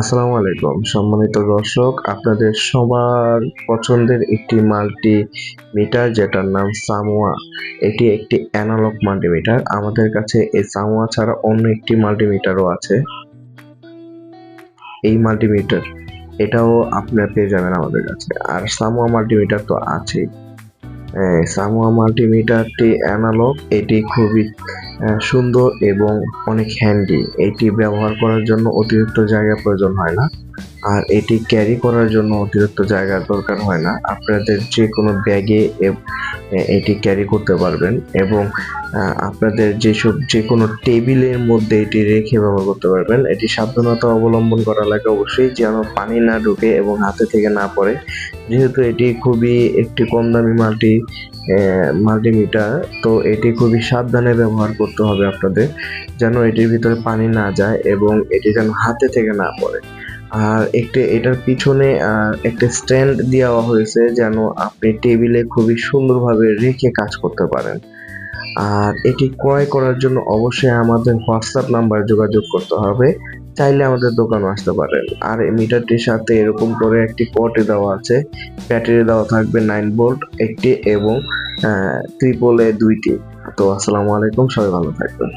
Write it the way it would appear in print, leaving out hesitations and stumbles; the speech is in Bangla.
আসসালামু আলাইকুম সম্মানিত দর্শক, আপনাদের সবার পছন্দের একটি মাল্টিমিটার যেটার নাম সামোয়া। এটি একটি অ্যানালগ মাল্টিমিটার। আমাদের কাছে এই সামোয়া ছাড়া অন্য একটি মাল্টিমিটারও আছে। এই মাল্টিমিটার এটাও আপনারা পেয়ে যাবেন আমাদের কাছে। আর সামোয়া মাল্টিমিটার তো আছেই। সামোয়া মাল্টিমিটারটি অ্যানালগ, এটি খুবই সুন্দর এবং অনেক হ্যান্ডি। এটি ব্যবহার করার জন্য অতিরিক্ত জায়গা প্রয়োজন হয় না, আর এটি ক্যারি করার জন্য অতিরিক্ত জায়গার দরকার হয় না। আপনাদের যে কোনো ব্যাগে এটি ক্যারি করতে পারবেন এবং আপনাদের যে কোনো টেবিলের মধ্যে এটি রেখে ব্যবহার করতে পারবেন। এটি সাবধানতা অবলম্বন করা লাগে অবশ্যই, যেন পানি না ঢুকে এবং হাতে থেকে না পড়ে। যেহেতু এটি খুবই একটি কম দামি মাল্টিমিটার, তো এটি খুবই সাবধানে ব্যবহার করতে হবে আপনাদের, যেন এটির ভিতরে পানি না যায় এবং এটি যেন হাতে থেকে না পড়ে। আর এটার পিছনে একটা স্ট্যান্ড দেওয়া হয়েছে, যেন আপনি টেবিলে খুবই সুন্দরভাবে রেখে কাজ করতে পারেন। আর এটি ক্রয় করার জন্য অবশ্যই আমাদের হোয়াটসঅ্যাপ নাম্বার যোগাযোগ করতে হবে। চাইলে আমাদের দোকানে আসতে পারেন। আর এই মিটারটির সাথে এরকম করে একটি পটে দেওয়া আছে, ব্যাটারি দেওয়া থাকবে 9 ভোল্ট একটি এবং ট্রিপল এ দুইটি। তো আসসালামু আলাইকুম, সবাই ভালো থাকবেন।